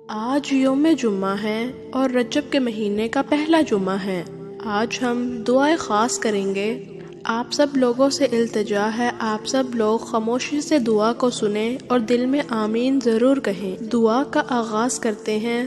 آج یوم جمعہ ہے اور رجب کے مہینے کا پہلا جمعہ ہے۔ آج ہم دعائیں خاص کریں گے۔ آپ سب لوگوں سے التجا ہے، آپ سب لوگ خاموشی سے دعا کو سنیں اور دل میں آمین ضرور کہیں۔ دعا کا آغاز کرتے ہیں۔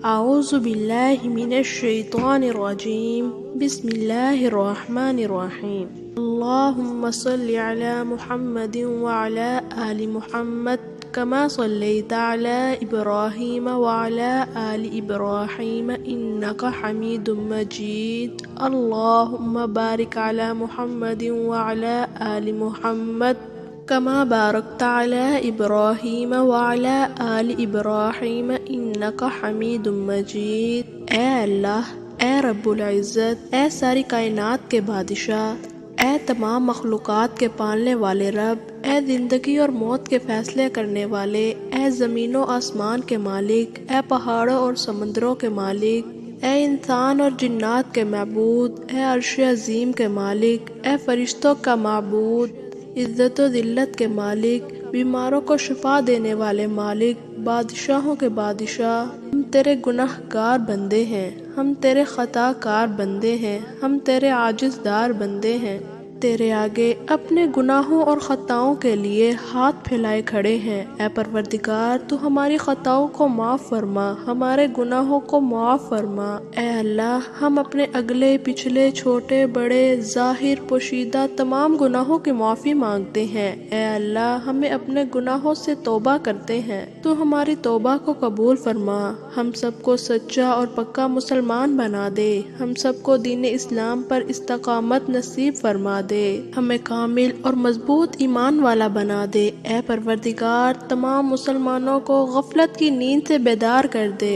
اعوذ باللہ من الشیطان الرجیم، بسم اللہ الرحمن الرحیم۔ اللہم صل علی محمد وعلی آل محمد كما صليت على إبراهيم وعلى آل إبراهيم إنك حميد مجيد اللهم بارك على محمد وعلى آل محمد كما باركت على إبراهيم وعلى آل إبراهيم إنك حميد مجيد۔ اے اللہ، اے رب العزت، اے ساری کائنات کے بادشاہ، اے تمام مخلوقات کے پالنے والے رب، اے زندگی اور موت کے فیصلے کرنے والے، اے زمین و آسمان کے مالک، اے پہاڑوں اور سمندروں کے مالک، اے انسان اور جنات کے معبود، اے عرش عظیم کے مالک، اے فرشتوں کا معبود، عزت و ذلت کے مالک، بیماروں کو شفا دینے والے مالک، بادشاہوں کے بادشاہ، ہم تیرے گناہ گار بندے ہیں، ہم تیرے خطا کار بندے ہیں، ہم تیرے عاجز دار بندے ہیں، تیرے آگے اپنے گناہوں اور خطاؤں کے لیے ہاتھ پھیلائے کھڑے ہیں۔ اے پروردگار، تو ہماری خطاؤں کو معاف فرما، ہمارے گناہوں کو معاف فرما۔ اے اللہ، ہم اپنے اگلے پچھلے چھوٹے بڑے ظاہر پوشیدہ تمام گناہوں کی معافی مانگتے ہیں۔ اے اللہ، ہمیں اپنے گناہوں سے توبہ کرتے ہیں، تو ہماری توبہ کو قبول فرما، ہم سب کو سچا اور پکا مسلمان بنا دے، ہم سب کو دین اسلام پر استقامت نصیب فرما دے، ہمیں کامل اور مضبوط ایمان والا بنا دے۔ اے پروردگار، تمام مسلمانوں کو غفلت کی نیند سے بیدار کر دے۔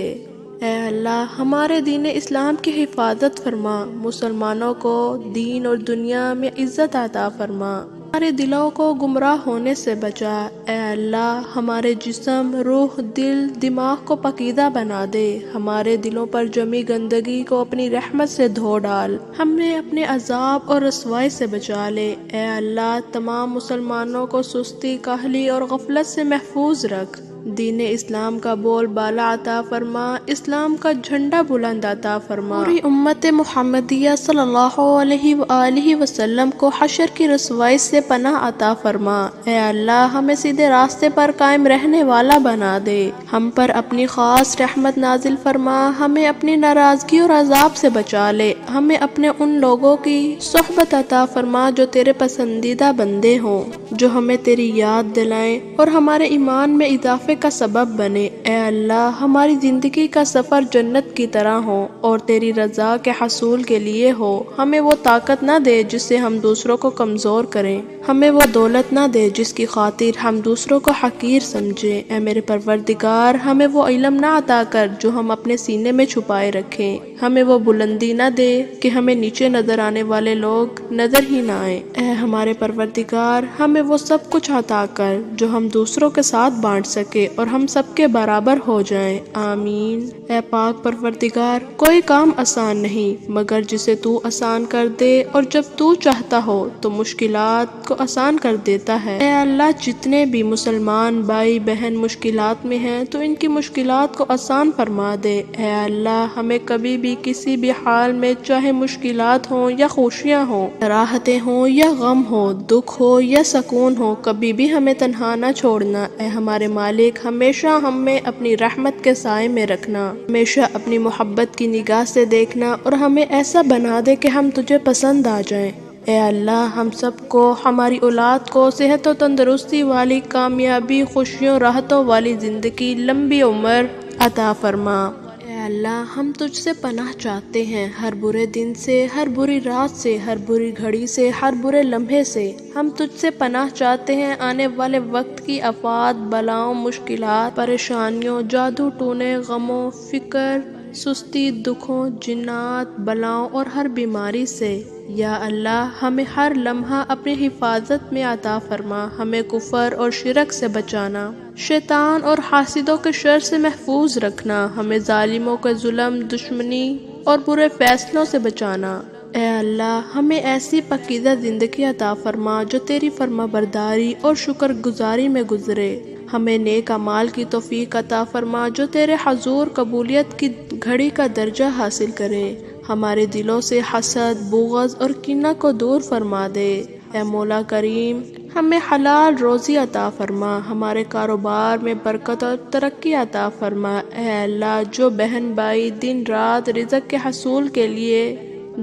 اے اللہ، ہمارے دین اسلام کی حفاظت فرما، مسلمانوں کو دین اور دنیا میں عزت عطا فرما، ہمارے دلوں کو گمراہ ہونے سے بچا۔ اے اللہ، ہمارے جسم، روح، دل، دماغ کو پاکیزہ بنا دے، ہمارے دلوں پر جمی گندگی کو اپنی رحمت سے دھو ڈال، ہمیں اپنے عذاب اور رسوائی سے بچا لے۔ اے اللہ، تمام مسلمانوں کو سستی، کاہلی اور غفلت سے محفوظ رکھ، دین اسلام کا بول بالا عطا فرما، اسلام کا جھنڈا بلند عطا فرما، پوری امت محمدیہ صلی اللہ علیہ وآلہ وسلم کو حشر کی رسوائی سے پناہ عطا فرما۔ اے اللہ، ہمیں سیدھے راستے پر قائم رہنے والا بنا دے، ہم پر اپنی خاص رحمت نازل فرما، ہمیں اپنی ناراضگی اور عذاب سے بچا لے، ہمیں اپنے ان لوگوں کی صحبت عطا فرما جو تیرے پسندیدہ بندے ہوں، جو ہمیں تیری یاد دلائیں اور ہمارے ایمان میں اضافے کا سبب بنے۔ اے اللہ، ہماری زندگی کا سفر جنت کی طرح ہو اور تیری رضا کے حصول کے لیے ہو، ہمیں وہ طاقت نہ دے جس سے ہم دوسروں کو کمزور کریں، ہمیں وہ دولت نہ دے جس کی خاطر ہم دوسروں کو حقیر سمجھیں۔ اے میرے پروردگار، ہمیں وہ علم نہ عطا کر جو ہم اپنے سینے میں چھپائے رکھیں، ہمیں وہ بلندی نہ دے کہ ہمیں نیچے نظر آنے والے لوگ نظر ہی نہ آئیں۔ اے ہمارے پروردگار، ہمیں وہ سب کچھ عطا کر جو ہم دوسروں کے ساتھ بانٹ سکے اور ہم سب کے برابر ہو جائیں، آمین۔ اے پاک پروردگار، کوئی کام آسان نہیں مگر جسے تو آسان کر دے، اور جب تو چاہتا ہو تو مشکلات کو آسان کر دیتا ہے۔ اے اللہ، جتنے بھی مسلمان بھائی بہن مشکلات میں ہیں تو ان کی مشکلات کو آسان فرما دے۔ اے اللہ، ہمیں کبھی بھی کسی بھی حال میں، چاہے مشکلات ہوں یا خوشیاں ہوں، راحتیں ہوں یا غم ہو، دکھ ہو یا سکون ہو، کبھی بھی ہمیں تنہا نہ چھوڑنا۔ اے ہمارے مالک، ہمیشہ ہمیں اپنی رحمت کے سائے میں رکھنا، ہمیشہ اپنی محبت کی نگاہ سے دیکھنا اور ہمیں ایسا بنا دے کہ ہم تجھے پسند آ جائیں۔ اے اللہ، ہم سب کو، ہماری اولاد کو صحت و تندرستی والی، کامیابی، خوشیوں، راحتوں والی زندگی، لمبی عمر عطا فرما۔ اے اللہ، ہم تجھ سے پناہ چاہتے ہیں ہر برے دن سے، ہر بری رات سے، ہر بری گھڑی سے، ہر برے لمحے سے۔ ہم تجھ سے پناہ چاہتے ہیں آنے والے وقت کی آفات، بلاؤں، مشکلات، پریشانیوں، جادو ٹونے، غموں، فکر، سستی، دکھوں، جنات، بلاؤں اور ہر بیماری سے۔ یا اللہ، ہمیں ہر لمحہ اپنی حفاظت میں عطا فرما، ہمیں کفر اور شرک سے بچانا، شیطان اور حاسدوں کے شر سے محفوظ رکھنا، ہمیں ظالموں کے ظلم، دشمنی اور برے فیصلوں سے بچانا۔ اے اللہ، ہمیں ایسی پاکیزہ زندگی عطا فرما جو تیری فرما برداری اور شکر گزاری میں گزرے۔ ہمیں نیک اعمال کی توفیق عطا فرما جو تیرے حضور قبولیت کی گھڑی کا درجہ حاصل کریں۔ ہمارے دلوں سے حسد، بغض اور کینہ کو دور فرما دے۔ اے مولا کریم، ہمیں حلال روزی عطا فرما، ہمارے کاروبار میں برکت اور ترقی عطا فرما۔ اے اللہ، جو بہن بھائی دن رات رزق کے حصول کے لیے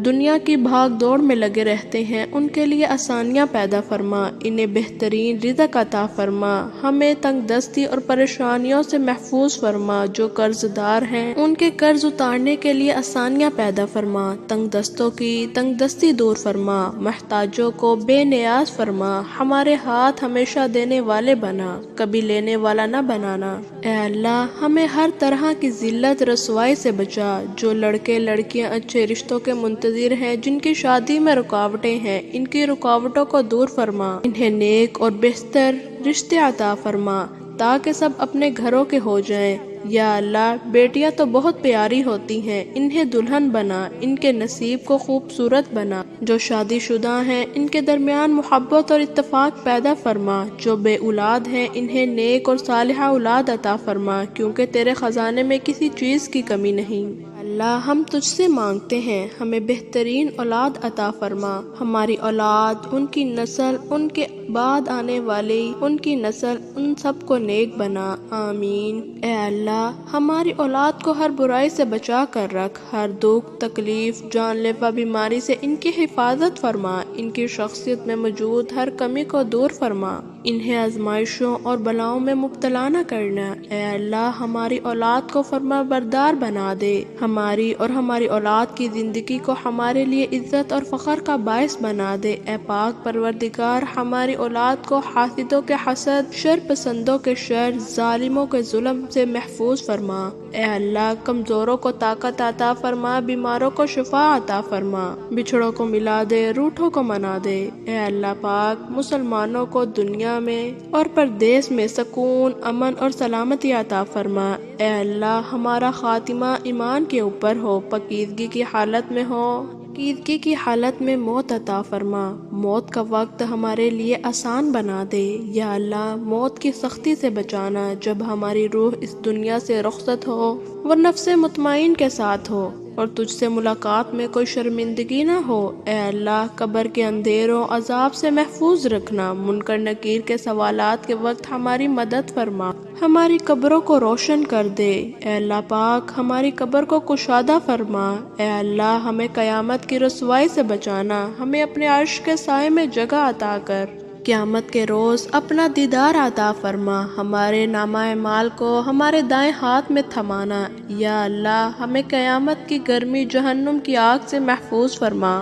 دنیا کی بھاگ دوڑ میں لگے رہتے ہیں، ان کے لیے آسانیاں پیدا فرما، انہیں بہترین رزق عطا فرما۔ ہمیں تنگ دستی اور پریشانیوں سے محفوظ فرما، جو قرض دار ہیں ان کے قرض اتارنے کے لیے آسانیاں پیدا فرما، تنگ دستوں کی تنگ دستی دور فرما، محتاجوں کو بے نیاز فرما، ہمارے ہاتھ ہمیشہ دینے والے بنا، کبھی لینے والا نہ بنانا۔ اے اللہ، ہمیں ہر طرح کی ذلت رسوائی سے بچا۔ جو لڑکے لڑکیاں اچھے رشتوں کے منتظر ہیں، جن کی شادی میں رکاوٹیں ہیں، ان کی رکاوٹوں کو دور فرما، انہیں نیک اور بہتر رشتے عطا فرما تاکہ سب اپنے گھروں کے ہو جائیں۔ یا اللہ، بیٹیاں تو بہت پیاری ہوتی ہیں، انہیں دلہن بنا، ان کے نصیب کو خوبصورت بنا۔ جو شادی شدہ ہیں ان کے درمیان محبت اور اتفاق پیدا فرما، جو بے اولاد ہیں انہیں نیک اور صالحہ اولاد عطا فرما، کیونکہ تیرے خزانے میں کسی چیز کی کمی نہیں۔ اللہ، ہم تجھ سے مانگتے ہیں، ہمیں بہترین اولاد عطا فرما، ہماری اولاد، ان کی نسل، ان کے بعد آنے والی ان کی نسل، ان سب کو نیک بنا، آمین۔ اے اللہ، ہماری اولاد کو ہر برائی سے بچا کر رکھ، ہر دکھ، تکلیف، جان لیوا بیماری سے ان کی حفاظت فرما، ان کی شخصیت میں موجود ہر کمی کو دور فرما، انہیں آزمائشوں اور بلاؤں میں مبتلا نہ کرنا۔ اے اللہ، ہماری اولاد کو فرما بردار بنا دے، ہماری اور ہماری اولاد کی زندگی کو ہمارے لیے عزت اور فخر کا باعث بنا دے۔ اے پاک پروردگار، ہماری اولاد کو حاسدوں کے حسد، شر پسندوں کے شر، ظالموں کے ظلم سے محفوظ فرما۔ اے اللہ، کمزوروں کو طاقت عطا فرما، بیماروں کو شفا عطا فرما، بچھڑوں کو ملا دے، روٹھوں کو منا دے۔ اے اللہ پاک، مسلمانوں کو دنیا میں اور پردیس میں سکون، امن اور سلامتی عطا فرما۔ اے اللہ، ہمارا خاتمہ ایمان کے اوپر ہو، پاکیزگی کی حالت میں ہو، پاکیزگی کی حالت میں موت عطا فرما، موت کا وقت ہمارے لیے آسان بنا دے۔ یا اللہ، موت کی سختی سے بچانا جب ہماری روح اس دنیا سے رخصت ہو، وہ نفس مطمئن کے ساتھ ہو اور تجھ سے ملاقات میں کوئی شرمندگی نہ ہو۔ اے اللہ، قبر کے اندھیروں عذاب سے محفوظ رکھنا، منکر نکیر کے سوالات کے وقت ہماری مدد فرما، ہماری قبروں کو روشن کر دے۔ اے اللہ پاک، ہماری قبر کو کشادہ فرما۔ اے اللہ، ہمیں قیامت کی رسوائی سے بچانا، ہمیں اپنے عرش کے سائے میں جگہ عطا کر قیامت کے روز اپنا دیدار عطا فرما، ہمارے نامہ اعمال کو ہمارے دائیں ہاتھ میں تھمانا۔ یا اللہ، ہمیں قیامت کی گرمی جہنم کی آگ سے محفوظ فرما۔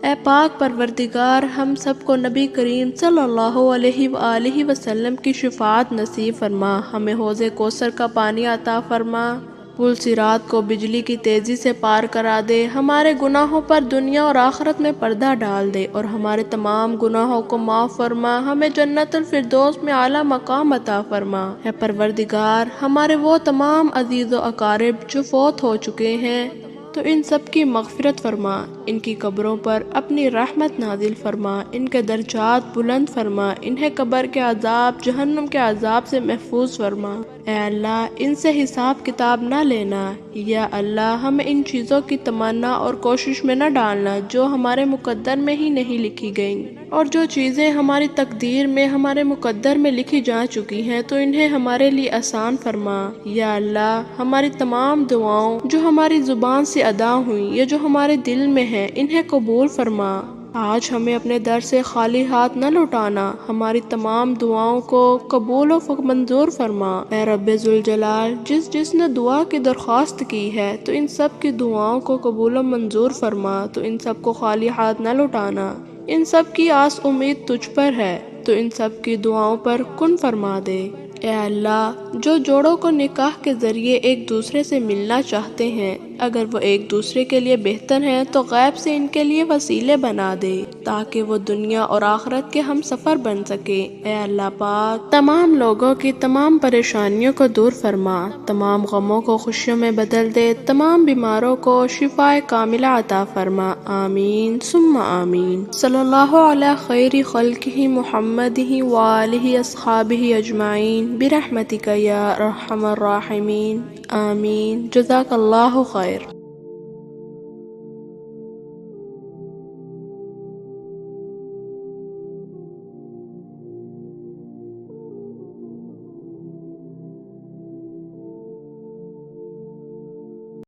اے پاک پروردگار، ہم سب کو نبی کریم صلی اللہ علیہ وآلہ وسلم کی شفاعت نصیب فرما، ہمیں حوض کوثر کا پانی عطا فرما، پل صراط کو بجلی کی تیزی سے پار کرا دے، ہمارے گناہوں پر دنیا اور آخرت میں پردہ ڈال دے اور ہمارے تمام گناہوں کو معاف فرما، ہمیں جنت الفردوس میں اعلیٰ مقام عطا فرما۔ اے پروردگار، ہمارے وہ تمام عزیز و اقارب جو فوت ہو چکے ہیں تو ان سب کی مغفرت فرما، ان کی قبروں پر اپنی رحمت نازل فرما، ان کے درجات بلند فرما، انہیں قبر کے عذاب، جہنم کے عذاب سے محفوظ فرما۔ اے اللہ، ان سے حساب کتاب نہ لینا۔ یا اللہ، ہمیں ان چیزوں کی تمنا اور کوشش میں نہ ڈالنا جو ہمارے مقدر میں ہی نہیں لکھی گئیں، اور جو چیزیں ہماری تقدیر میں، ہمارے مقدر میں لکھی جا چکی ہیں تو انہیں ہمارے لیے آسان فرما۔ یا اللہ، ہماری تمام دعاؤں جو ہماری زبان سے ادا ہوئیں یا جو ہمارے دل میں ہیں، انہیں قبول فرما۔ آج ہمیں اپنے در سے خالی ہاتھ نہ لوٹانا، ہماری تمام دعاؤں کو قبول و منظور فرما۔ اے رب ذوالجلال، جس نے دعا کی درخواست کی ہے تو ان سب کی دعاؤں کو قبول و منظور فرما، تو ان سب کو خالی ہاتھ نہ لوٹانا، ان سب کی آس امید تجھ پر ہے تو ان سب کی دعاؤں پر کن فرما دے۔ اے اللہ، جو جوڑوں کو نکاح کے ذریعے ایک دوسرے سے ملنا چاہتے ہیں اگر وہ ایک دوسرے کے لیے بہتر ہیں تو غیب سے ان کے لیے وسیلے بنا دے تاکہ وہ دنیا اور آخرت کے ہم سفر بن سکے۔ اے اللہ پاک تمام لوگوں کی تمام پریشانیوں کو دور فرما، تمام غموں کو خوشیوں میں بدل دے، تمام بیماروں کو شفائے کاملہ عطا فرما، آمین ثم آمین۔ صلی اللہ علی خیر خلقہ محمد وآلہ اصحابہ اجمعین برحمتک یا ارحم الراحمین، آمین۔ جزاک اللہ خیر۔